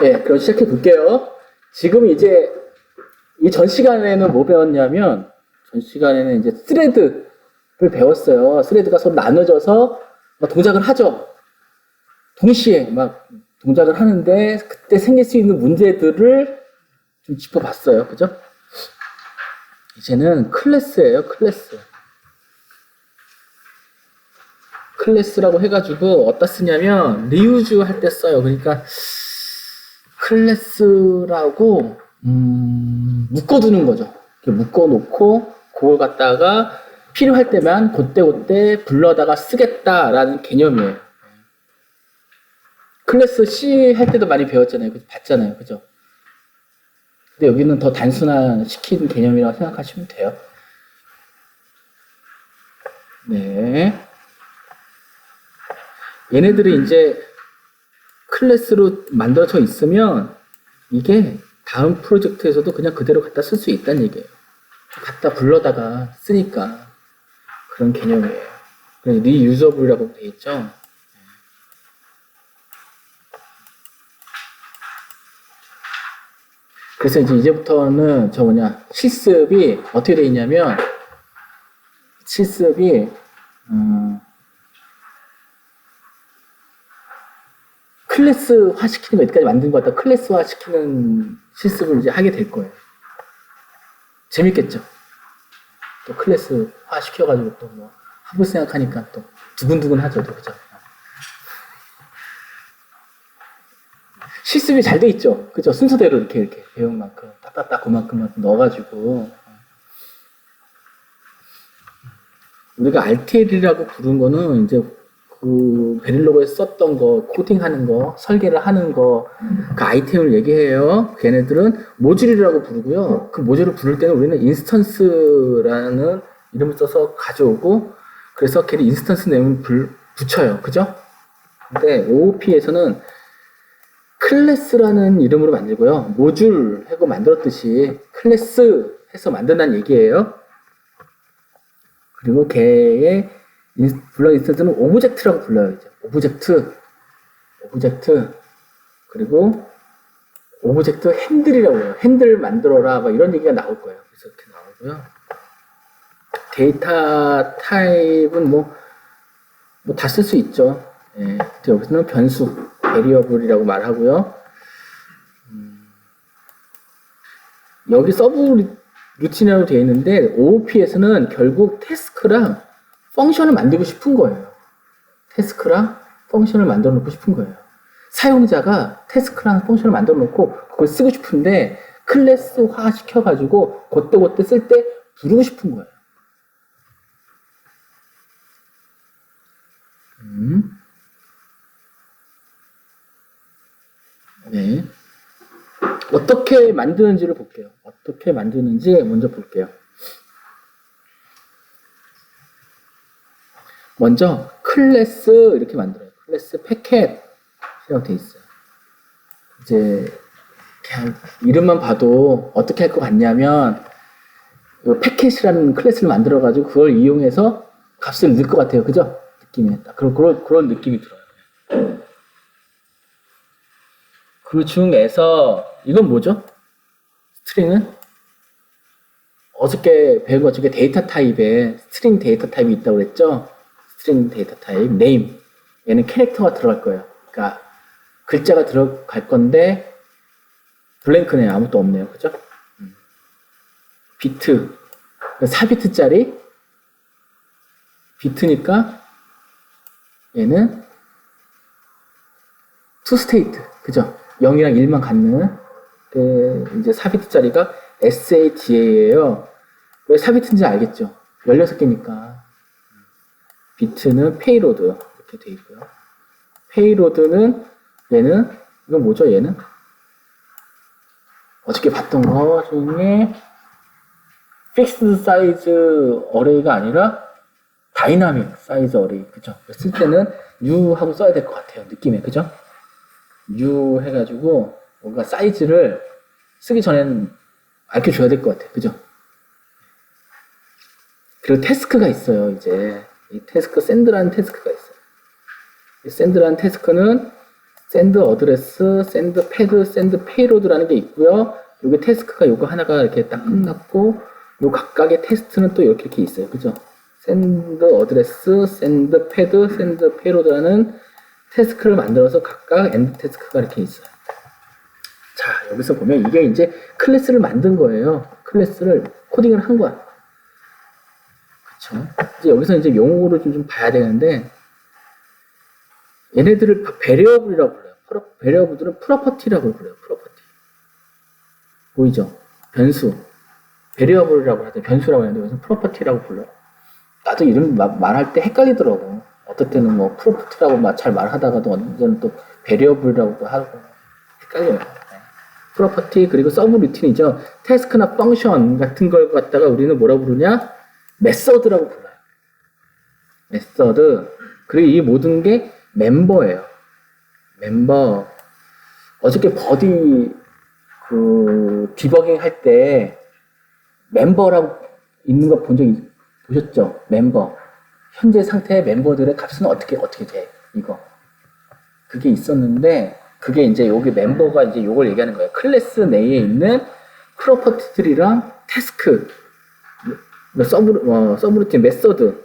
네, 그럼 시작해 볼게요. 지금 이제 이 전 시간에는 뭐 배웠냐면, 전 시간에는 이제 스레드를 배웠어요. 스레드가 서로 나눠져서 막 동작을 하죠. 동시에 막 동작을 하는데 그때 생길 수 있는 문제들을 좀 짚어봤어요. 그죠? 이제는 클래스예요. 클래스. 클래스라고 해가지고 어디다 쓰냐면 리유즈 할 때 써요. 그러니까 클래스라고 묶어두는 거죠. 이렇게 묶어놓고 그걸 갖다가 필요할 때만 그때 불러다가 쓰겠다라는 개념이에요. 클래스 C 할 때도 많이 배웠잖아요. 봤잖아요. 그죠? 근데 여기는 더 단순한 시킨 개념이라고 생각하시면 돼요. 네. 얘네들이 이제 클래스로 만들어져 있으면 이게 다음 프로젝트에서도 그냥 그대로 갖다 쓸 수 있다는 얘기예요. 갖다 불러다가 쓰니까 그런 개념이에요. 리유저블이라고 돼 있죠. 그래서 이제부터는 실습이 어떻게 돼 있냐면 실습이 클래스화 시키는 거 여기까지 만든 거 갖다 클래스화 시키는 실습을 이제 하게 될 거예요. 재밌겠죠? 또 클래스화 시켜가지고 또 뭐 하고 생각하니까 또 두근두근 하죠, 또 그죠? 실습이 잘 돼 있죠, 그죠? 순서대로 이렇게 배운 만큼 딱딱딱 그만큼 넣어가지고 우리가 RTL이라고 부른 거는 이제 그 베릴로그에 썼던 거, 코딩하는 거, 설계를 하는 거, 그 아이템을 얘기해요. 걔네들은 모듈이라고 부르고요. 그 모듈을 부를 때는 우리는 인스턴스라는 이름을 써서 가져오고, 그래서 걔네 인스턴스 네임을 붙여요. 그죠? 근데 OOP에서는 클래스라는 이름으로 만들고요. 모듈 하고 만들었듯이 클래스 해서 만든다는 얘기예요. 그리고 걔의 불러 인스턴스는 오브젝트라고 불러요. 이제 오브젝트, 그리고 오브젝트 핸들이라고 해요. 핸들 만들어라, 막 이런 얘기가 나올 거예요. 그래서 이렇게 나오고요. 데이터 타입은 뭐 다 쓸 수 있죠. 예. 여기서는 변수, 베리어블이라고 말하고요. 여기 서브 루틴이라고 되어 있는데, OOP에서는 결국 태스크랑 펑션을 만들고 싶은 거예요. 태스크랑 펑션을 만들어 놓고 싶은 거예요. 사용자가 태스크랑 펑션을 만들어 놓고 그걸 쓰고 싶은데 클래스화 시켜가지고 그때 쓸 때 부르고 싶은 거예요. 네. 어떻게 만드는지를 볼게요. 어떻게 만드는지 먼저 볼게요. 먼저 클래스 이렇게 만들어요. 클래스 패켓이라고 돼 있어요. 이제 그냥 이름만 봐도 어떻게 할 것 같냐면 패켓이라는 클래스를 만들어 가지고 그걸 이용해서 값을 넣을 것 같아요. 그죠? 느낌이 딱 그런 느낌이 들어요. 그 중에서 이건 뭐죠? 스트링은 어저께 배운 것 중에 데이터 타입에 스트링 데이터 타입이 있다고 그랬죠? 스트링 데이터 타입, 네임. 얘는 캐릭터가 들어갈 거예요. 그러니까 글자가 들어갈 건데 블랭크네요. 아무것도 없네요. 그죠? 비트. 4비트짜리 비트니까 얘는 투스테이트. 그죠? 0이랑 1만 갖는 이제 4비트짜리가 SATA예요. 왜 4비트인지 알겠죠? 16개니까. 비트는 페이로드 이렇게 돼 있고요. 페이로드는 이건 뭐죠? 얘는 어저께 봤던 거 중에 픽스드 사이즈 어레이가 아니라 다이나믹 사이즈 어레이. 그죠? 쓸 때는 new 하고 써야 될 것 같아요. 느낌에. 그죠? new 해가지고 뭔가 사이즈를 쓰기 전에는 알려줘야 될 것 같아요. 그죠? 그리고 태스크가 있어요. 이제 이 태스크 샌드라는 태스크가 있어요. 이 샌드라는 태스크는 샌드 어드레스, 샌드 패드, 샌드 페이로드라는 게 있고요. 요게 태스크가 요거 하나가 이렇게 딱 끝났고, 요 각각의 테스트는 또 이렇게 있어요. 그죠? 샌드 어드레스, 샌드 패드, 샌드 페이로드라는 태스크를 만들어서 각각 엔드 태스크가 이렇게 있어요. 자, 여기서 보면 이게 이제 클래스를 만든 거예요. 클래스를 코딩을 한 거야. 그쵸? 이제 여기서 이제 용어를 좀 봐야 되는데, 얘네들을 베리어블이라고 불러요. 베리어블들은 프로퍼티라고 불러요. 프로퍼티. 보이죠? 변수. 베리어블이라고 하죠. 변수라고 하는데 여기서 프로퍼티라고 불러요. 나도 이름 말할 때 헷갈리더라고. 어떨 때는 뭐 프로퍼티라고 잘 말하다가도 언제는 또 베리어블이라고도 하고 헷갈려요. 프로퍼티 그리고 서브 루틴이죠. 태스크나 펑션 같은 걸 갖다가 우리는 뭐라 부르냐? 메서드라고 불러요. 메서드. 그리고 이 모든 게 멤버예요. 멤버. 어저께 버디 디버깅 할 때 멤버라고 있는 거 본 적 보셨죠? 멤버. 현재 상태의 멤버들의 값은 어떻게 돼? 이거. 그게 있었는데 그게 이제 여기 멤버가 이제 요걸 얘기하는 거예요. 클래스 내에 있는 프로퍼티들이랑 태스크, 서브루틴, 메서드,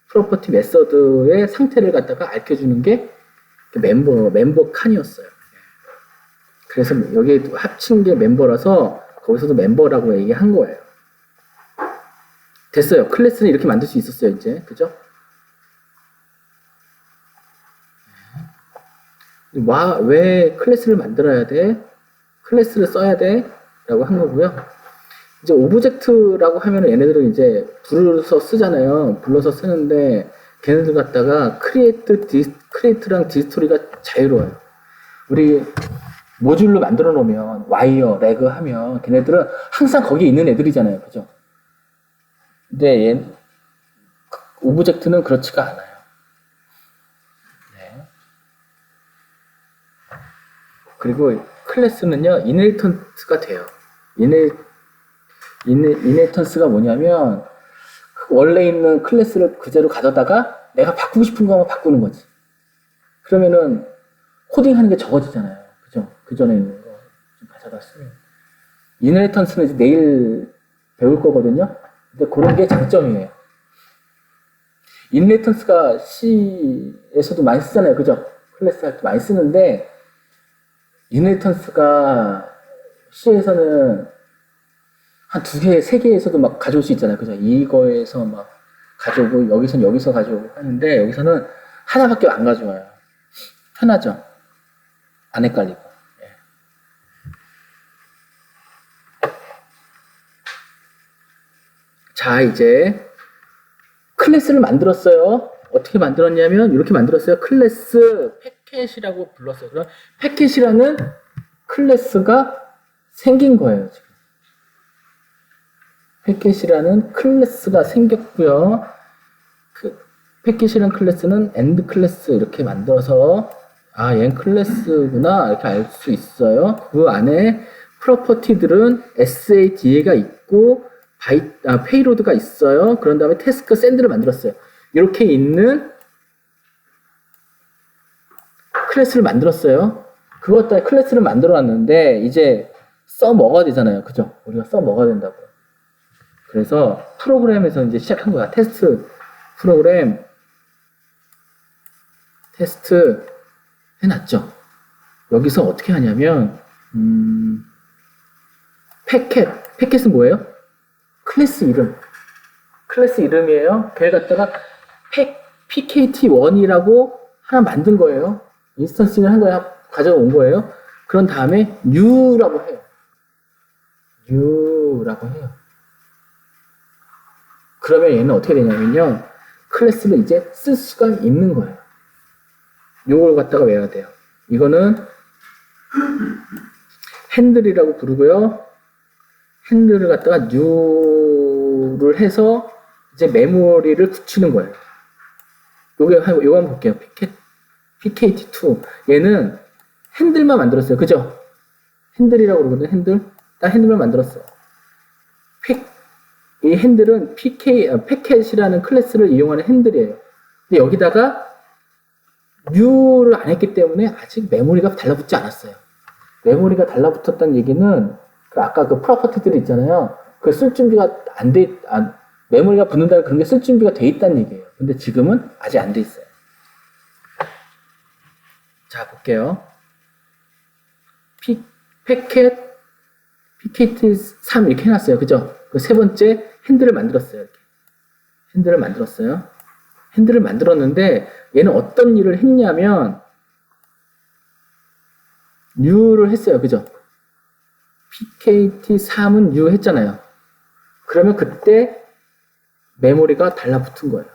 프로퍼티 메서드의 상태를 갖다가 알려주는 게 멤버 칸이었어요. 그래서 여기에 합친 게 멤버라서 거기서도 멤버라고 얘기한 거예요. 됐어요. 클래스는 이렇게 만들 수 있었어요, 이제. 그죠? 왜 클래스를 만들어야 돼? 클래스를 써야 돼? 라고 한 거고요. 이제 오브젝트라고 하면은 얘네들은 이제 불러서 쓰잖아요. 불러서 쓰는데 걔네들 갖다가 크리에이트랑 디스토리가 자유로워요. 우리 모듈로 만들어 놓으면 와이어, 레그 하면 걔네들은 항상 거기에 있는 애들이잖아요. 그죠? 근데 오브젝트는 그렇지가 않아요. 네. 그리고 클래스는요, 이네리턴스가 돼요. 이네리턴스가 뭐냐면 원래 있는 클래스를 그대로 가져다가 내가 바꾸고 싶은 거만 바꾸는 거지. 그러면은 코딩하는 게 적어지잖아요. 그죠? 그 전에 있는 거 좀 가져다 쓰면. 이네리턴스는 이제 내일 배울 거거든요. 근데 그런 게 장점이에요. 이네리턴스가 C에서도 많이 쓰잖아요. 그죠? 클래스 할 때 많이 쓰는데 이네리턴스가 C에서는 한 2개, 3개에서도 막 가져올 수 있잖아요. 그죠? 이거에서 막 가져오고, 여기서 가져오고 하는데, 여기서는 하나밖에 안 가져와요. 편하죠? 안 헷갈리고. 예. 자, 이제, 클래스를 만들었어요. 어떻게 만들었냐면, 이렇게 만들었어요. 클래스 패켓이라고 불렀어요. 그럼 패켓이라는 클래스가 생긴 거예요, 지금. 패켓이라는 클래스가 생겼고요. 그 패켓이라는 클래스는 엔드 클래스 이렇게 만들어서 얘는 클래스구나 이렇게 알 수 있어요. 그 안에 프로퍼티들은 SADA가 있고 페이로드가 있어요. 그런 다음에 태스크 샌드를 만들었어요. 이렇게 있는 클래스를 만들었어요. 그것 때문에 클래스를 만들어놨는데 이제 써먹어야 되잖아요. 그죠? 우리가 써먹어야 된다고요. 그래서 프로그램에서 이제 시작한 거야. 테스트 프로그램 테스트 해놨죠. 여기서 어떻게 하냐면 패켓은 뭐예요? 클래스 이름이에요. 걔를 갖다가 PKT1이라고 하나 만든 거예요. 인스턴싱을 한 거야. 가져온 거예요. 그런 다음에 new라고 해요. 그러면 얘는 어떻게 되냐면요. 클래스를 이제 쓸 수가 있는 거예요. 요걸 갖다가 외워야 돼요. 이거는 핸들이라고 부르고요. 핸들을 갖다가 new를 해서 이제 메모리를 붙이는 거예요. 요거 한번 볼게요. PKT2. 얘는 핸들만 만들었어요. 그죠? 핸들이라고 그러거든요. 핸들. 딱 핸들만 만들었어요. 이 핸들은 패켓이라는 클래스를 이용하는 핸들이에요. 근데 여기다가 U를 안 했기 때문에 아직 메모리가 달라붙지 않았어요. 메모리가 달라붙었다는 얘기는 아까 그 프로퍼티들이 있잖아요. 그 쓸 준비가 메모리가 붙는다는 그런 게 쓸 준비가 돼 있다는 얘기예요. 근데 지금은 아직 안 돼 있어요. 자, 볼게요. PKT 3 이렇게 해놨어요. 그죠? 그 세 번째 핸들을 만들었어요. 이렇게. 핸들을 만들었어요. 핸들을 만들었는데 얘는 어떤 일을 했냐면 U를 했어요. 그죠? PKT3은 U 했잖아요. 그러면 그때 메모리가 달라붙은 거예요.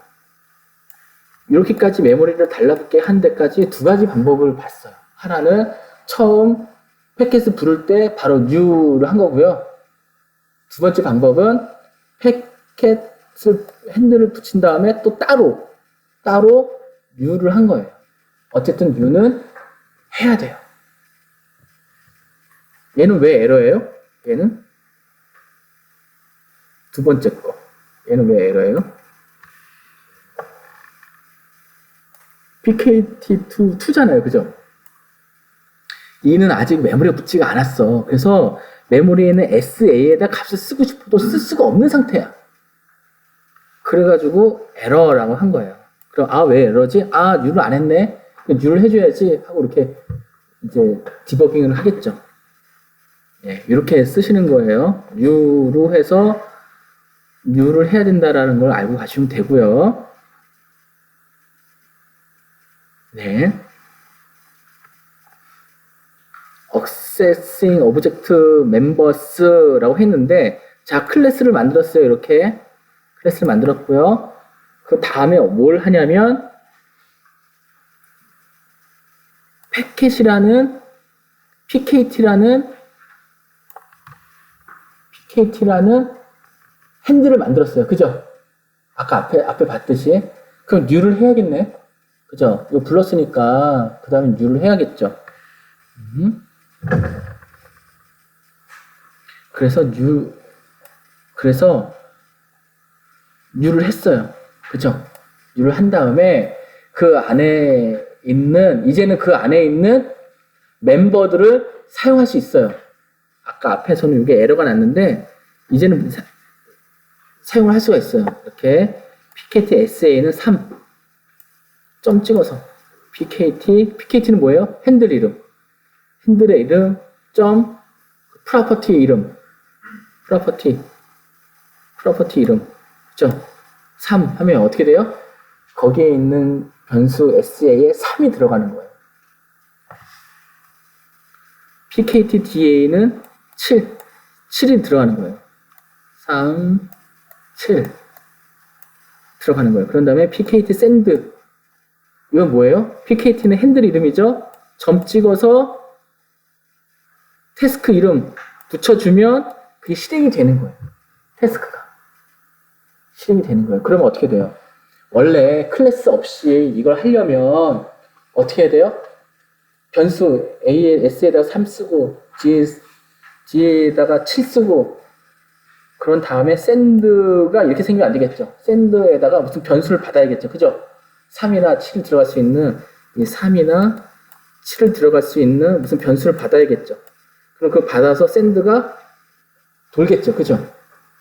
이렇게까지 메모리를 달라붙게 한 데까지 두 가지 방법을 봤어요. 하나는 처음 패킷을 부를 때 바로 U를 한 거고요. 두 번째 방법은 패킷을 핸들을 붙인 다음에 또 따로 U를 한 거예요. 어쨌든 U는 해야 돼요. 얘는 왜 에러예요? 얘는 두 번째 거. 얘는 왜 에러예요? PKT2잖아요. 그죠? 얘는 아직 메모리가 붙지가 않았어. 그래서 메모리에는 SA에다 값을 쓰고 싶어도 쓸 수가 없는 상태야. 그래가지고 에러라고 한 거예요. 그럼 왜 에러지? U를 안 했네? U를 해줘야지 하고 이렇게 이제 디버깅을 하겠죠. 예, 이렇게 쓰시는 거예요. U로 해서 U를 해야 된다라는 걸 알고 가시면 되고요. 네. Accessing Object Members라고 했는데, 자, 클래스를 만들었어요. 이렇게. 클래스를 만들었고요. 그 다음에 뭘 하냐면, 패킷이라는, PKT라는 핸들을 만들었어요. 그죠? 아까 앞에 봤듯이. 그럼 U를 해야겠네. 그죠? 이거 불렀으니까, 그 다음에 U를 해야겠죠. 그래서 U를 했어요. 그죠? U를 한 다음에 이제는 그 안에 있는 멤버들을 사용할 수 있어요. 아까 앞에서는 이게 에러가 났는데, 이제는 사용을 할 수가 있어요. 이렇게, PKT SA는 3. 점 찍어서. PKT는 뭐예요? 핸들 이름. 핸들의 이름, 점, 프로퍼티 이름. 프로퍼티 이름. 그죠? 3 하면 어떻게 돼요? 거기에 있는 변수 SA에 3이 들어가는 거예요. PKT DA는 7이 들어가는 거예요. 3, 7 들어가는 거예요. 그런 다음에 PKT send. 이건 뭐예요? PKT는 핸들 이름이죠? 점 찍어서 태스크 이름 붙여주면 그게 실행이 되는 거예요. 태스크가. 실행이 되는 거예요. 그러면 어떻게 돼요? 원래 클래스 없이 이걸 하려면 어떻게 해야 돼요? 변수 S에다가 3 쓰고 G에다가 7 쓰고 그런 다음에 send가 이렇게 생기면 안 되겠죠. send에다가 무슨 변수를 받아야겠죠. 그죠? 3이나 7을 들어갈 수 있는 이 3이나 7을 들어갈 수 있는 무슨 변수를 받아야겠죠. 그럼 그거 받아서 send가 돌겠죠. 그죠?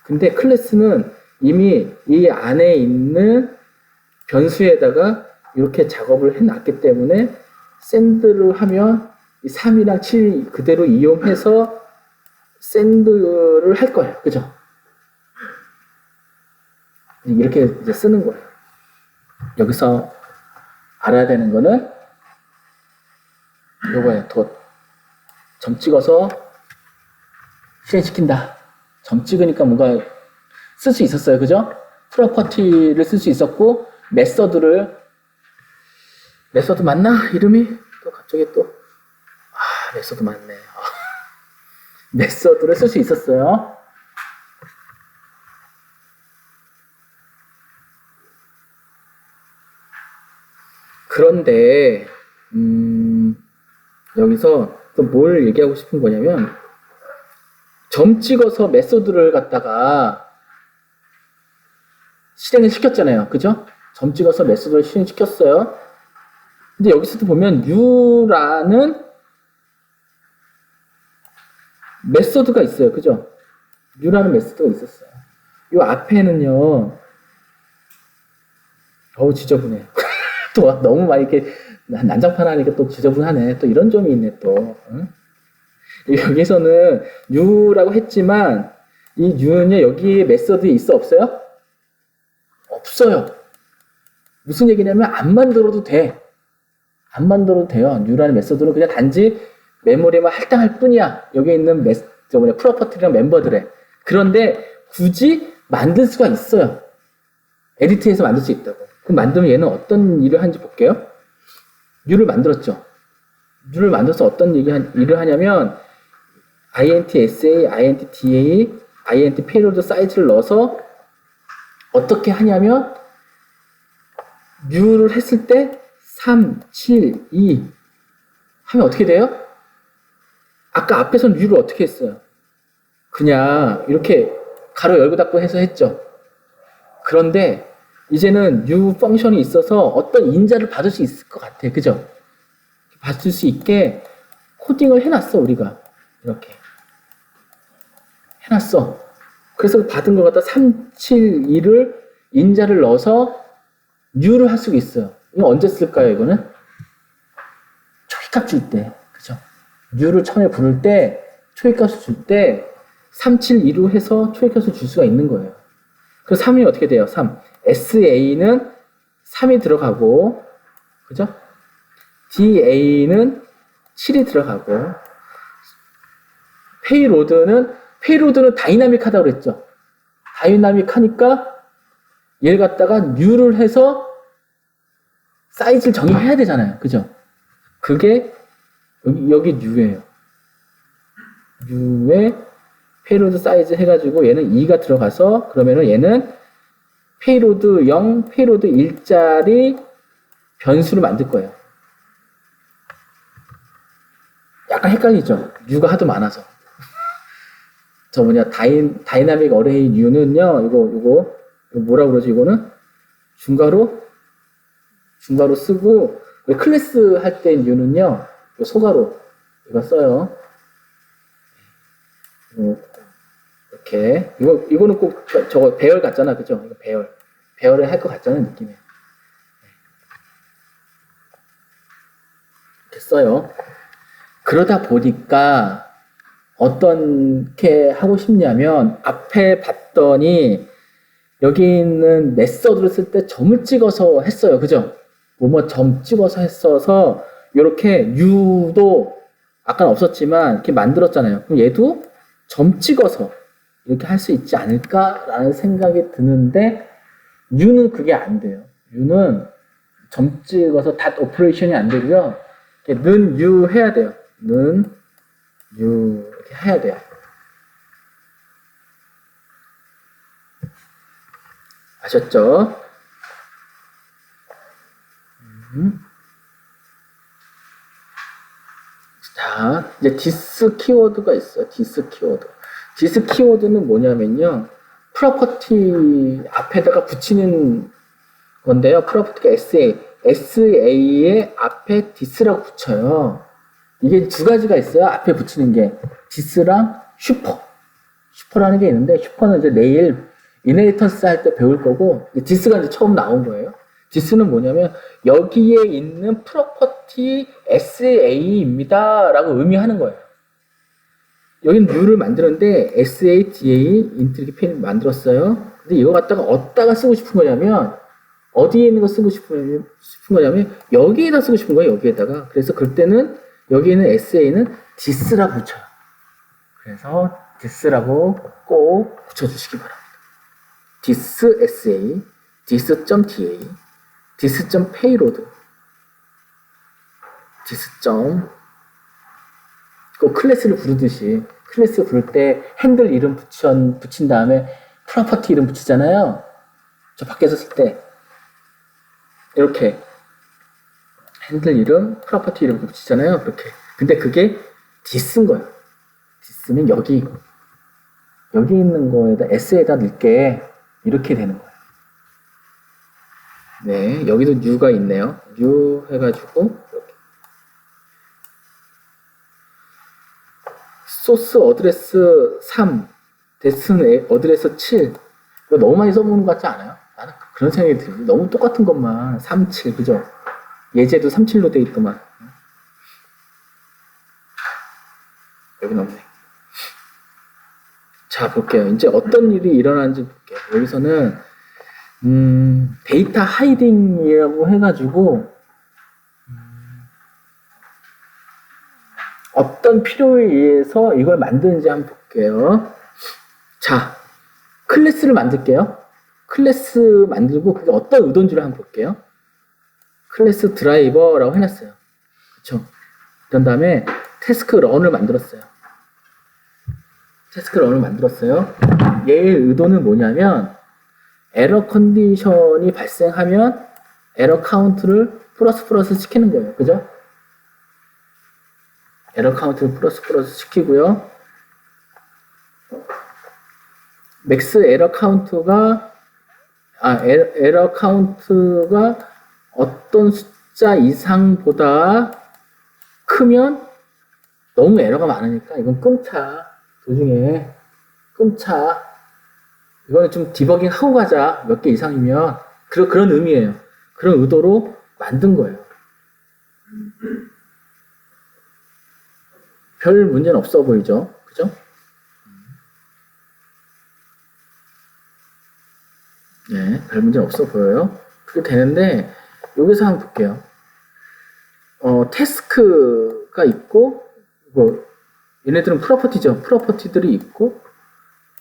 근데 클래스는 이미 이 안에 있는 변수에다가 이렇게 작업을 해놨기 때문에 send를 하면 이 3이랑 7 그대로 이용해서 send를 할 거예요. 그죠? 이렇게 이제 쓰는 거예요. 여기서 알아야 되는 거는 요거예요. 점 찍어서 실행시킨다. 점 찍으니까 뭔가 쓸 수 있었어요. 그죠? 프로퍼티를 쓸 수 있었고 메서드 맞나? 이름이? 또 갑자기 메서드 맞네. 메서드를 쓸 수 있었어요. 그런데 여기서 또 뭘 얘기하고 싶은 거냐면 점 찍어서 메소드를 갖다가 실행을 시켰잖아요. 그죠? 점 찍어서 메소드를 실행시켰어요. 근데 여기서도 보면 U라는 메소드가 있어요. 그죠? U라는 메소드가 있었어요. 이 앞에는요, 지저분해. 또 너무 많이 이렇게 난장판 하니까 또 지저분하네. 또 이런 점이 있네, 또. 응? 여기서는 U라고 했지만, 이 U는요, 여기에 메소드에 있어, 없어요? 없어요. 무슨 얘기냐면, 안 만들어도 돼. 안 만들어도 돼요. U라는 메소드는 그냥 단지 메모리만 할당할 뿐이야. 여기 있는 프로퍼티랑 멤버들의. 그런데 굳이 만들 수가 있어요. 에디트해서 만들 수 있다고. 그럼 만들면 얘는 어떤 일을 하는지 볼게요. U를 만들었죠. U를 만들어서 어떤 일을 하냐면 int sa, int da, int payload 사이즈를 넣어서 어떻게 하냐면 U를 했을 때 3, 7, 2 하면 어떻게 돼요? 아까 앞에서는 U를 어떻게 했어요? 그냥 이렇게 가로 열고 닫고 해서 했죠. 그런데 이제는 U 펑션이 있어서 어떤 인자를 받을 수 있을 것 같아. 그죠? 받을 수 있게 코딩을 해놨어, 우리가. 이렇게. 해놨어. 그래서 받은 것 갖다 3, 7, 2를 인자를 넣어서 U를 할 수가 있어요. 이거 언제 쓸까요, 이거는? 초기값 줄 때. 그죠? U를 처음에 부를 때, 초기값을 줄 때, 3, 7, 2로 해서 초기값을 줄 수가 있는 거예요. 그래서 3이 어떻게 돼요? 3. SA는 3이 들어가고, 그죠? DA는 7이 들어가고, 페이로드는 다이나믹 하다고 그랬죠? 다이나믹 하니까 얘를 갖다가 U를 해서 사이즈를 정의해야 되잖아요. 그죠? 그게 여기 U예요. U에 페이로드 사이즈 해가지고 얘는 2가 들어가서 그러면은 얘는 페이로드 0, 페이로드 1짜리 변수를 만들 거예요. 약간 헷갈리죠? U가 하도 많아서. 다이나믹 어레이 U는요, 이거 뭐라고 그러지, 이거는? 중괄호 쓰고, 클래스 할 때 U는요, 소괄호, 이거 써요. 이렇게. 이거는 꼭 저거 배열 같잖아, 그죠? 이거 배열을 할 것 같잖아, 느낌이. 이렇게 써요. 그러다 보니까, 어떻게 하고 싶냐면 앞에 봤더니 여기 있는 메서드를 쓸 때 점을 찍어서 했어요. 그죠? 점 찍어서 했어서 이렇게 U도 아까는 없었지만 이렇게 만들었잖아요. 그럼 얘도 점 찍어서 이렇게 할 수 있지 않을까라는 생각이 드는데 U는 그게 안 돼요. U는 점 찍어서 닷 오퍼레이션이 안 되고요. 는 U 해야 돼요. 는 U 이렇게 해야 돼요. 아셨죠? 자, 이제 디스 키워드가 있어요. 디스 키워드. 디스 키워드는 뭐냐면요. 프로퍼티 앞에다가 붙이는 건데요. 프로퍼티가 SA의 앞에 디스라고 붙여요. 이게 두 가지가 있어요. 앞에 붙이는 게. 디스랑 슈퍼라는 게 있는데, 슈퍼는 이제 내일 이네리턴스 할 때 배울 거고, 디스가 이제 처음 나온 거예요. 디스는 뭐냐면, 여기에 있는 프로퍼티 SA입니다. 라고 의미하는 거예요. 여기는 U를 만들었는데, SA, DA, int 이렇게 펜을 만들었어요. 근데 이거 갖다가 어디다가 쓰고 싶은 거냐면, 어디에 있는 거 쓰고 싶은 거냐면, 여기에다 쓰고 싶은 거예요, 여기에다가. 그래서 그때는, 여기 있는 SA는 디스라고 붙여요. 그래서 디스라고 꼭 붙여주시기 바랍니다. 디스 SA, 디스.da, 디스.payload, 꼭 클래스를 부르듯이 클래스 부를 때 핸들 이름 붙인 다음에 프로퍼티 이름 붙이잖아요. 저 밖에서 쓸 때 이렇게 핸들 이름, 프로퍼티 이름 붙이잖아요. 그렇게. 근데 그게 디스인 거예요. 디스는 여기 있는 거에다 S에다 넣을게 이렇게 되는 거예요. 네, 여기도 new가 있네요. new 해가지고 이렇게. 소스 어드레스 3, 데스티네이션 어드레스 7. 이거 너무 많이 써보는 것 같지 않아요? 나는 그런 생각이 들어요. 너무 똑같은 것만 3, 7 그죠? 예제도 3, 7로 돼 있더만. 여기 없네. 자, 볼게요. 이제 어떤 일이 일어나는지 볼게요. 여기서는 데이터 하이딩이라고 해가지고 어떤 필요에 의해서 이걸 만드는지 한번 볼게요. 자, 클래스를 만들게요. 클래스 만들고 그게 어떤 의도인지를 한번 볼게요. 클래스 드라이버라고 해놨어요. 그쵸? 그런 다음에 태스크 런을 만들었어요. 태스크 런을 만들었어요. 얘의 의도는 뭐냐면 에러 컨디션이 발생하면 에러 카운트를 플러스 시키는 거예요. 그죠? 에러 카운트를 플러스 시키고요. 맥스 에러 카운트가 에러 카운트가 어떤 숫자 이상보다 크면 너무 에러가 많으니까 이건 끊자. 도중에 끊자. 이거는 좀 디버깅 하고 가자. 몇 개 이상이면. 그런 의미예요. 그런 의도로 만든 거예요. 별 문제는 없어 보이죠? 그죠? 네, 별 문제는 없어 보여요. 그게 되는데, 여기서 한번 볼게요. 태스크가 있고, 얘네들은 프로퍼티죠. 프로퍼티들이 있고,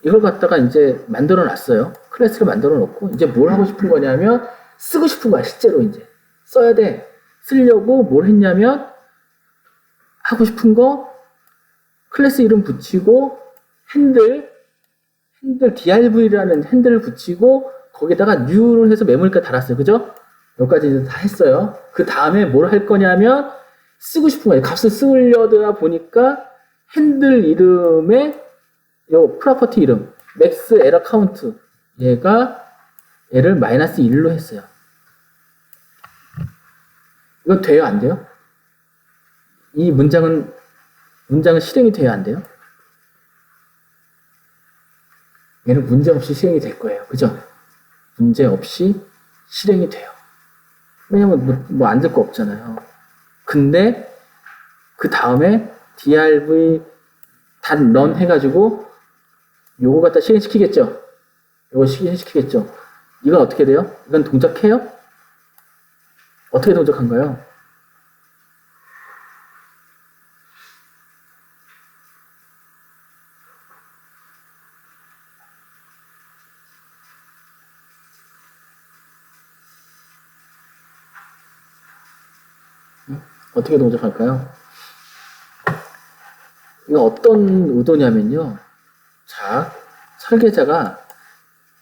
이걸 갖다가 이제 만들어 놨어요. 클래스를 만들어 놓고, 이제 뭘 하고 싶은 거냐면, 쓰고 싶은 거야, 실제로 이제. 써야 돼. 쓰려고 뭘 했냐면, 하고 싶은 거, 클래스 이름 붙이고, 핸들 drv라는 핸들을 붙이고, 거기다가 new를 해서 메모리까지 달았어요. 그죠? 여기까지 이제 다 했어요. 그 다음에 뭘 할 거냐면, 쓰고 싶은 거예요. 값을 쓰려다 보니까, 핸들 이름에, 요 프로퍼티 이름, max error count, 얘를 마이너스 1로 했어요. 이건 돼요? 안 돼요? 이 문장은 실행이 돼야 안 돼요? 얘는 문제 없이 실행이 될 거예요. 그죠? 문제 없이 실행이 돼요. 왜냐면 뭐 안 될 거 없잖아요. 근데 그 다음에 drv .run 해가지고 요거 갖다 실행시키겠죠? 요거 실행시키겠죠? 이건 어떻게 돼요? 이건 동작해요? 어떻게 동작한가요? 어떻게 동작할까요? 이거 어떤 의도냐면요. 자, 설계자가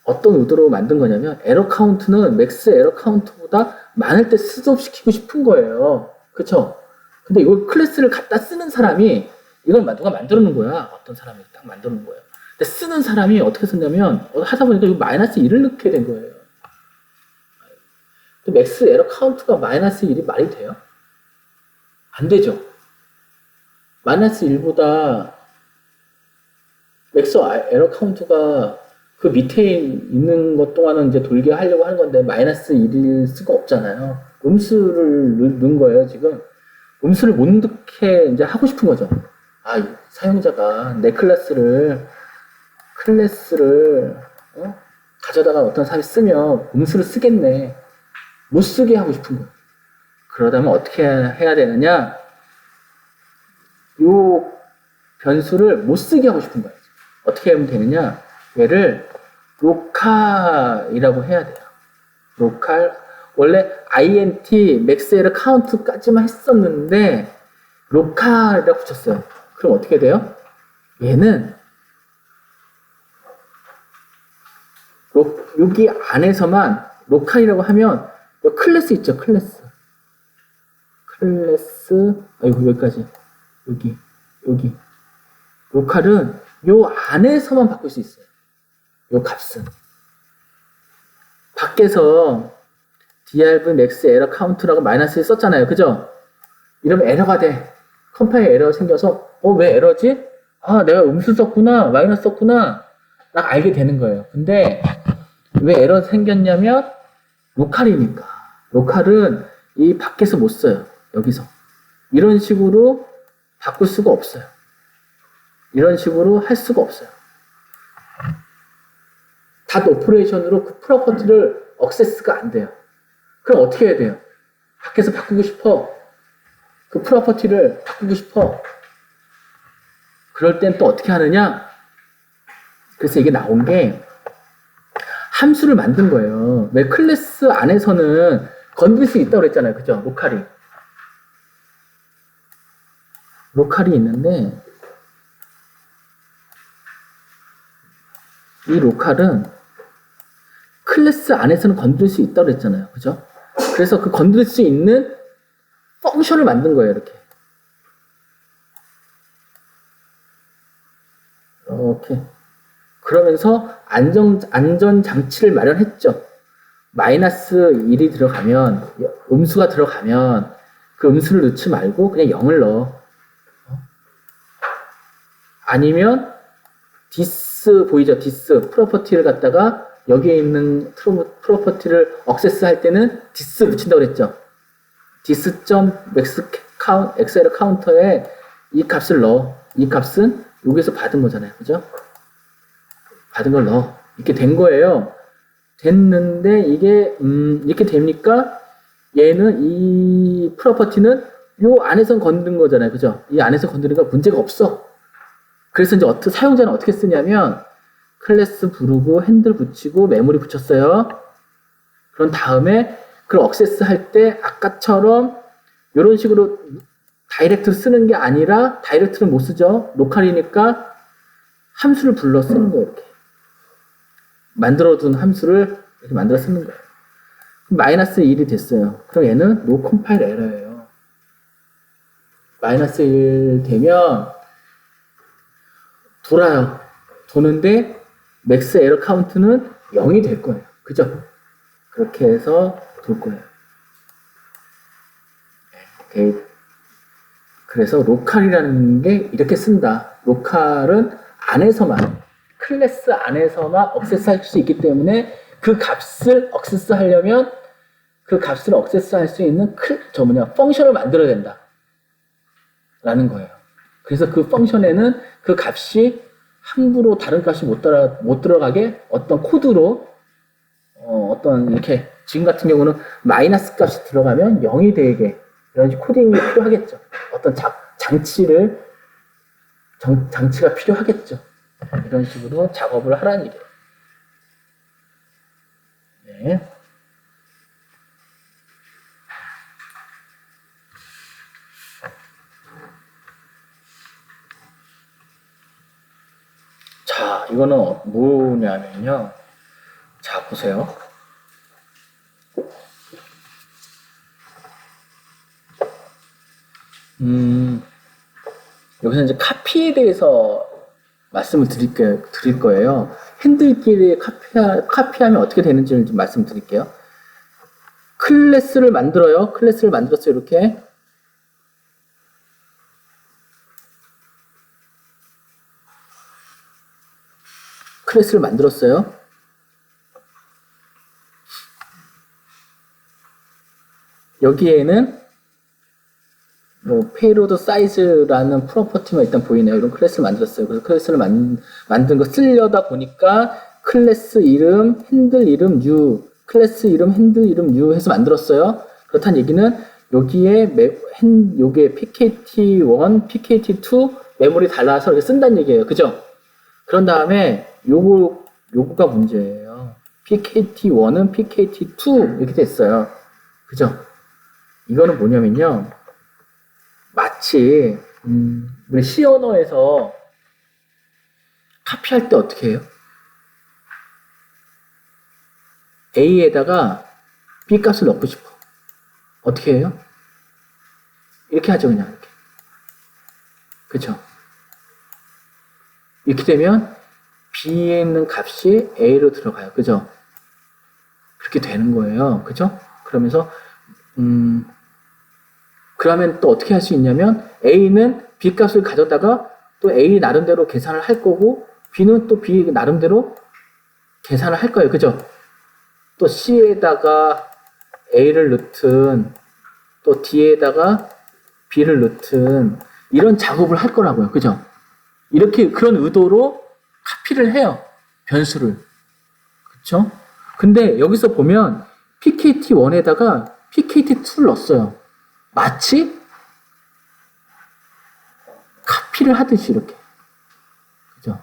어떤 의도로 만든 거냐면 에러 카운트는 맥스 에러 카운트보다 많을 때 스톱시키고 싶은 거예요. 그쵸? 근데 이걸 클래스를 갖다 쓰는 사람이 이걸 누가 만들어 놓은 거야. 어떤 사람이 딱 만들어 놓은 거예요. 근데 쓰는 사람이 어떻게 썼냐면 하다 보니까 이거 마이너스 1을 넣게 된 거예요. 맥스 에러 카운트가 마이너스 1이 말이 돼요? 안 되죠. 마이너스 1보다 맥스 에러 카운트가 그 밑에 있는 것 동안은 이제 돌게 하려고 하는 건데 마이너스 1일 수가 없잖아요. 음수를 넣은 거예요, 지금. 음수를 못 넣게 이제 하고 싶은 거죠. 사용자가 내 클래스를 가져다가 어떤 사람이 쓰면 음수를 쓰겠네. 못 쓰게 하고 싶은 거예요. 그러다면 어떻게 해야 되느냐? 요 변수를 못 쓰게 하고 싶은 거예요. 어떻게 하면 되느냐? 얘를 로컬이라고 해야 돼요. 로컬. 원래 int max error count까지만 했었는데 로컬이라고 붙였어요. 그럼 어떻게 돼요? 얘는 여기 안에서만 로컬이라고 하면 클래스 있죠, 클래스. 여기까지. 여기. 로컬은 요 안에서만 바꿀 수 있어요. 요 값은. 밖에서 div max error count라고 마이너스 썼잖아요. 그죠? 이러면 에러가 돼. 컴파일 에러 생겨서 왜 에러지? 아, 내가 음수 썼구나, 마이너스 썼구나 딱 알게 되는 거예요. 근데 왜 에러 생겼냐면 로컬이니까. 로컬은 이 밖에서 못 써요. 여기서 이런 식으로 바꿀 수가 없어요. 이런 식으로 할 수가 없어요. 닷 오퍼레이션으로 그 프로퍼티를 액세스가 안 돼요. 그럼 어떻게 해야 돼요? 밖에서 바꾸고 싶어. 그 프로퍼티를 바꾸고 싶어. 그럴 땐 또 어떻게 하느냐? 그래서 이게 나온 게 함수를 만든 거예요. 왜 클래스 안에서는 건들 수 있다고 그랬잖아요. 그죠? 로컬이 있는데 이 로컬은 클래스 안에서는 건들 수 있다고 그랬잖아요. 그죠? 그래서 그 건들 수 있는 펑션을 만든 거예요. 이렇게 그러면서 안전장치를 마련했죠. 마이너스 1이 들어가면, 음수가 들어가면 그 음수를 넣지 말고 그냥 0을 넣어. 아니면 디스 보이죠? 디스 프로퍼티를 갖다가 여기에 있는 프로퍼티를 액세스 할 때는 디스 붙인다고 그랬죠. 디스.max xl 카운터에 이 값을 넣어. 이 값은 여기서 받은 거잖아요. 그죠? 받은 걸 넣어. 이렇게 된 거예요. 됐는데 이게 이렇게 됩니까? 얘는 이 프로퍼티는 요 안에서 건드는 거잖아요. 그죠? 이 안에서 건드리니까 문제가 없어. 그래서 이제 사용자는 어떻게 쓰냐면 클래스 부르고 핸들 붙이고 메모리 붙였어요. 그런 다음에 그걸 액세스 할 때 아까처럼 이런 식으로 다이렉트로 쓰는 게 아니라 다이렉트는 못 쓰죠. 로컬이니까 함수를 불러 쓰는 거예요. 이렇게 만들어둔 함수를 이렇게 만들어 쓰는 거예요. 그럼 마이너스 1이 됐어요. 그럼 얘는 노 컴파일 에러예요. 마이너스 1 되면 돌아요. 도는데 맥스 에러 카운트는 0이 될 거예요. 그죠? 그렇게 해서 돌 거예요. 그래서 로컬이라는 게 이렇게 쓴다. 로컬은 안에서만, 클래스 안에서만 액세스할 수 있기 때문에 그 값을 액세스하려면 그 값을 액세스할 수 있는 펑션을 만들어야 된다. 라는 거예요. 그래서 그 펑션에는 그 값이 함부로 다른 값이 못 들어가게 어떤 코드로 어떤 이렇게 지금 같은 경우는 마이너스 값이 들어가면 0이 되게 이런 코딩이 필요하겠죠. 어떤 장치가 필요하겠죠. 이런 식으로 작업을 하라는 일이에요. 네. 자, 이거는 뭐냐면요. 자, 보세요. 여기서 이제 카피에 대해서 말씀을 드릴 거예요. 핸들끼리 카피하면 어떻게 되는지를 좀 말씀드릴게요. 클래스를 만들어요. 클래스를 만들었어요. 이렇게. 클래스를 만들었어요. 여기에는 페이로드 사이즈라는 프로퍼티만 일단 보이네요. 이런 클래스를 만들었어요. 그래서 클래스를 만든 거 쓰려다 보니까 클래스 이름, 핸들 이름, new, 클래스 이름, 핸들 이름, new 해서 만들었어요. 그렇다는 얘기는 여기에 요게 pkt1, pkt2 메모리 달라서 이렇게 쓴다는 얘기예요. 그죠? 그런 다음에 요거가 문제예요. pkt1은 pkt2 이렇게 됐어요. 그죠? 이거는 뭐냐면요. 마치 우리 C 언어에서 카피할 때 어떻게 해요? A에다가 B 값을 넣고 싶어. 어떻게 해요? 이렇게 하죠, 그냥 이렇게. 그쵸? 이렇게 되면 B에 있는 값이 A로 들어가요. 그죠? 그렇게 되는 거예요. 그죠? 그러면서 그러면 또 어떻게 할 수 있냐면 A는 B 값을 가져다가 또 A 나름대로 계산을 할 거고 B는 또 B 나름대로 계산을 할 거예요. 그죠? 또 C에다가 A를 넣든 또 D에다가 B를 넣든 이런 작업을 할 거라고요. 그죠? 이렇게 그런 의도로 카피를 해요. 변수를. 그쵸? 근데 여기서 보면 PKT1에다가 PKT2를 넣었어요. 마치 카피를 하듯이 이렇게. 그죠?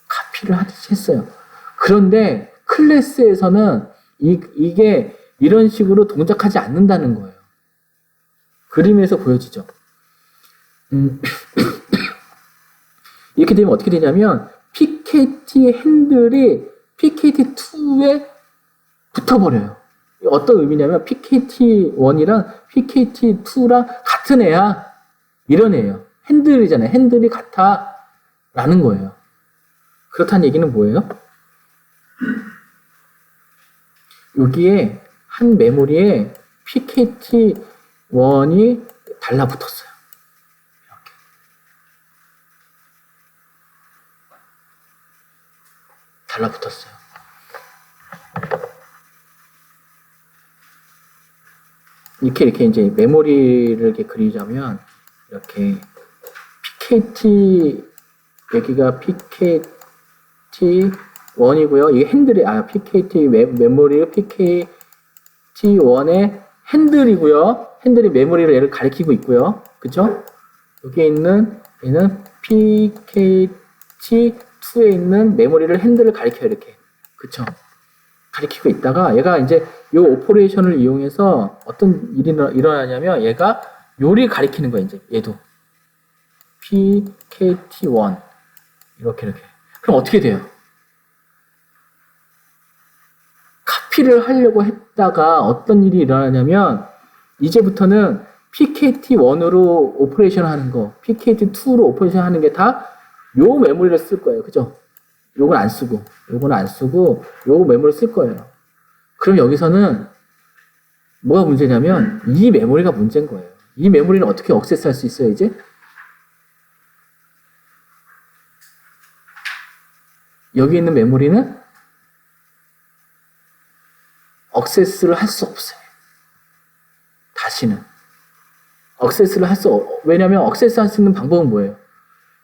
카피를 하듯이 했어요. 그런데 클래스에서는 이게 이런 식으로 동작하지 않는다는 거예요. 그림에서 보여지죠. 이렇게 되면 어떻게 되냐면 PKT 핸들이 PKT2에 붙어버려요. 어떤 의미냐면 PKT1이랑 PKT2랑 같은 애야. 이런 애예요. 핸들이잖아요. 핸들이 같아. 라는 거예요. 그렇다는 얘기는 뭐예요? 여기에 한 메모리에 PKT1이 달라붙었어요. 이렇게. 달라붙었어요. 이렇게 이제 메모리를 이렇게 그리자면 이렇게 PKT 여기가 PKT1이고요. 이게 핸들이 PKT 메모리 PKT1의 핸들이고요. 핸들이 메모리를 얘를 가리키고 있고요. 그쵸? 여기에 있는 얘는 PKT2에 있는 메모리를 핸들을 가리켜요. 이렇게. 그쵸? 가리키고 있다가 얘가 이제 이 오퍼레이션을 이용해서 어떤 일이 일어나냐면 얘가 요리 가리키는 거예요. 이제 얘도 PKT1 이렇게 그럼 어떻게 돼요? 카피를 하려고 했다가 어떤 일이 일어나냐면 이제부터는 PKT1으로 오퍼레이션 하는 거 PKT2로 오퍼레이션 하는 게 다 요 메모리를 쓸 거예요. 그죠? 요건 안 쓰고 요 메모리를 쓸 거예요. 그럼 여기서는 뭐가 문제냐면 이 메모리가 문제인 거예요. 이 메모리는 어떻게 액세스 할 수 있어요, 이제? 여기 있는 메모리는 액세스를 할 수 없어요. 다시는. 왜냐면 액세스 할 수 있는 방법은 뭐예요?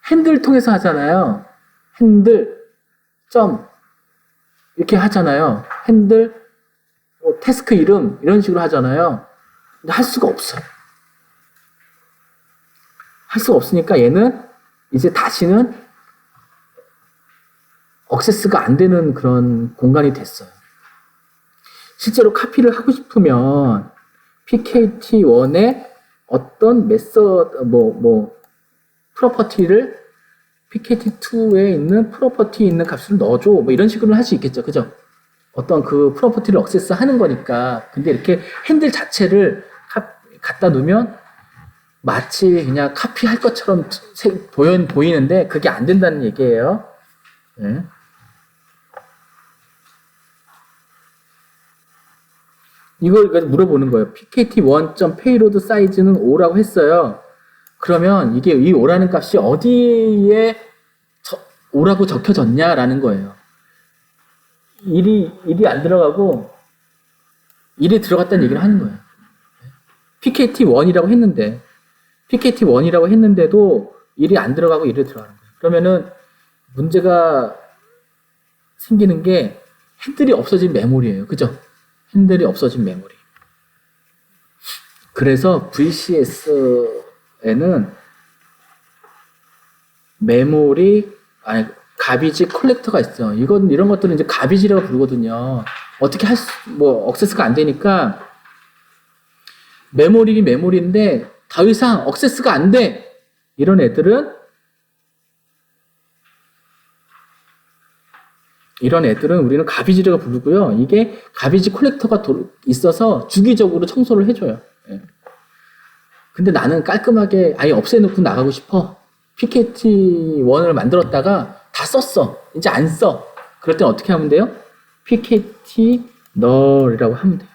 핸들 통해서 하잖아요. 핸들, 점, 이렇게 하잖아요. 핸들, 태스크 이름, 이런 식으로 하잖아요. 근데 할 수가 없어요. 할 수가 없으니까 얘는 이제 다시는 액세스가 안 되는 그런 공간이 됐어요. 실제로 카피를 하고 싶으면 PKT1에 어떤 프로퍼티를 PKT2에 있는 프로퍼티 있는 값을 넣어줘. 뭐 이런 식으로 할 수 있겠죠. 그죠? 어떤 그 프로퍼티를 액세스 하는 거니까. 근데 이렇게 핸들 자체를 갖다 놓으면 마치 그냥 카피할 것처럼 보이는데 그게 안 된다는 얘기예요. 네. 이걸 물어보는 거예요. PKT1.payload 사이즈는 5라고 했어요. 그러면 이게 이 5라는 값이 어디에 5라고 적혀졌냐라는 거예요. 1이 안 들어가고 1이 들어갔다는 얘기를 하는 거예요. PKT1이라고 했는데도 1이 안 들어가고 1이 들어가는 거예요. 그러면은 문제가 생기는 게 핸들이 없어진 메모리예요. 그죠? 핸들이 없어진 메모리. 그래서 VCS에는 가비지 컬렉터가 있어요. 이런 것들은 이제 가비지라고 부르거든요. 어떻게 액세스가 안 되니까 메모리인데 더 이상 액세스가 안 돼. 이런 애들은 우리는 가비지라고 부르고요. 이게 가비지 컬렉터가 있어서 주기적으로 청소를 해줘요. 예. 근데 나는 깔끔하게 아예 없애놓고 나가고 싶어. PKT1을 만들었다가 다 썼어. 이제 안 써. 그럴 땐 어떻게 하면 돼요? PKT null이라고 하면 돼요.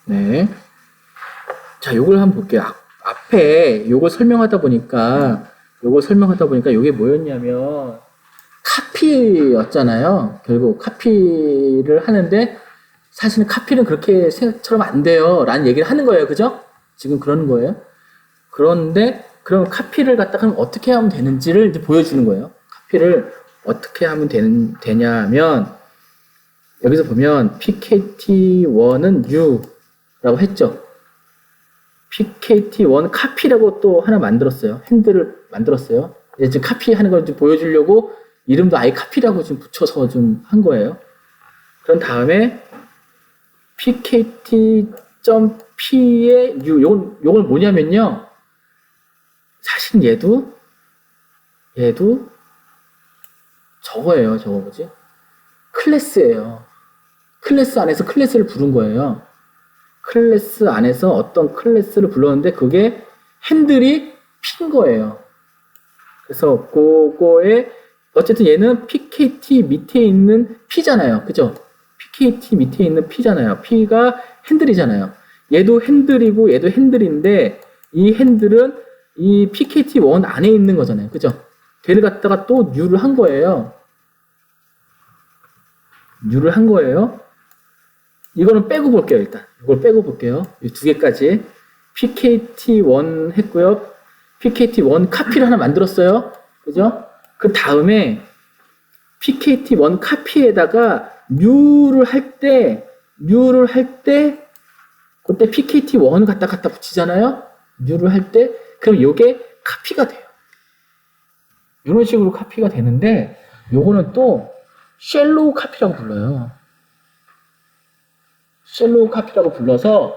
네. 자, 요걸 한번 볼게요. 앞에 요걸 설명하다 보니까 요게 뭐였냐면 카피였잖아요. 결국 카피를 하는데 사실은 카피는 그렇게 생각처럼 안 돼요. 라는 얘기를 하는 거예요. 그죠? 지금 그러는 거예요. 그런데 그럼 카피를 갖다가 어떻게 하면 되는지를 이제 보여주는 거예요. 카피를 어떻게 하면 되냐면 여기서 보면 PKT1은 U라고 했죠. PKT1 카피라고 또 하나 만들었어요. 핸들을 만들었어요. 이제 지금 카피하는 걸 좀 보여주려고 이름도 아예 카피라고 좀 붙여서 좀 한 거예요. 그런 다음에 PKT.P의 U, 요걸 뭐냐면요. 사실 얘도 저거예요. 저거 뭐지? 클래스예요. 클래스 안에서 클래스를 부른 거예요. 클래스 안에서 어떤 클래스를 불렀는데 그게 핸들이 P인 거예요. 그래서 그거에 어쨌든 얘는 PKT 밑에 있는 P잖아요. 그죠? PKT 밑에 있는 P잖아요. P가 핸들이잖아요. 얘도 핸들이고 얘도 핸들인데 이 핸들은 이 PKT1 안에 있는 거잖아요. 그죠? 걔를 갖다가 또 U를 한 거예요. U를 한 거예요. 이거는 빼고 볼게요, 일단. 이걸 빼고 볼게요. 이 두 개까지. PKT1 했고요. PKT1 카피를 하나 만들었어요. 그죠? 그 다음에 PKT1 카피에다가 U를 할 때, 그때 PKT1을 갖다 붙이잖아요? U를 할 때, 그럼 요게 카피가 돼요. 이런 식으로 카피가 되는데, 요거는 또 쉘로우 카피라고 불러요. 쉘로우 카피라고 불러서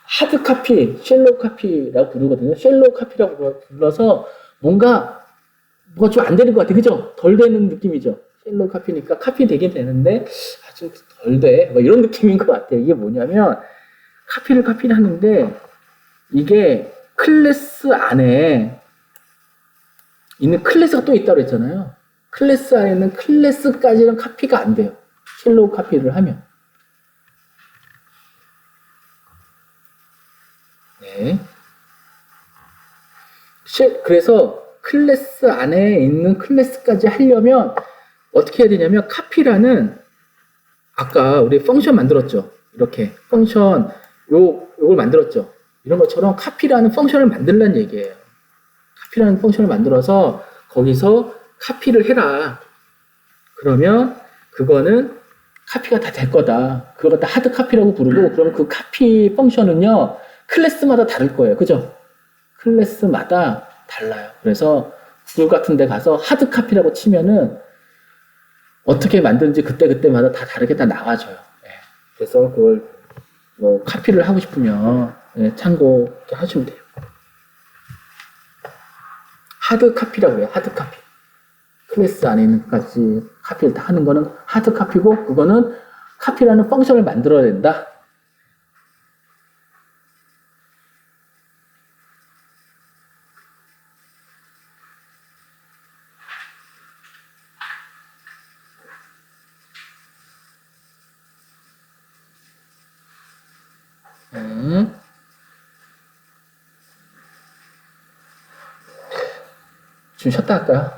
하드 카피, 쉘로우 카피라고 부르거든요. 쉘로우 카피라고 불러서 뭔가 좀 안 되는 것 같아. 그죠? 덜 되는 느낌이죠. 쉘로우 카피니까 카피 되긴 되는데 좀 덜 돼. 뭐 이런 느낌인 것 같아요. 이게 뭐냐면 카피를 하는데 이게 클래스 안에 있는 클래스가 또 있다고 했잖아요. 클래스 안에 있는 클래스까지는 카피가 안 돼요. 쉘로우 카피를 하면. 네. 그래서 클래스 안에 있는 클래스까지 하려면 어떻게 해야 되냐면 카피라는 아까 우리 펑션 만들었죠. 이렇게 펑션 요걸 만들었죠. 이런 것처럼 카피라는 펑션을 만들라는 얘기예요. 카피라는 펑션을 만들어서 거기서 카피를 해라. 그러면 그거는 카피가 다 될 거다. 그걸 갖다 하드 카피라고 부르고 그러면 그 카피 펑션은요. 클래스마다 다를 거예요. 그죠? 클래스마다 달라요. 그래서 구글 같은 데 가서 하드 카피라고 치면은 어떻게 만드는지 그때마다 다 다르게 다 나와줘요. 예. 그래서 그걸 뭐 카피를 하고 싶으면 예, 참고 이렇게 하시면 돼요. 하드 카피라고 해요. 하드 카피. 클래스 안에 있는 것까지 카피를 다 하는 거는 하드 카피고 그거는 카피라는 펑션을 만들어야 된다. 좀 쉬었다 할까요?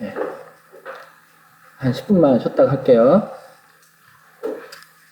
네. 한 10분만 쉬었다가 할게요.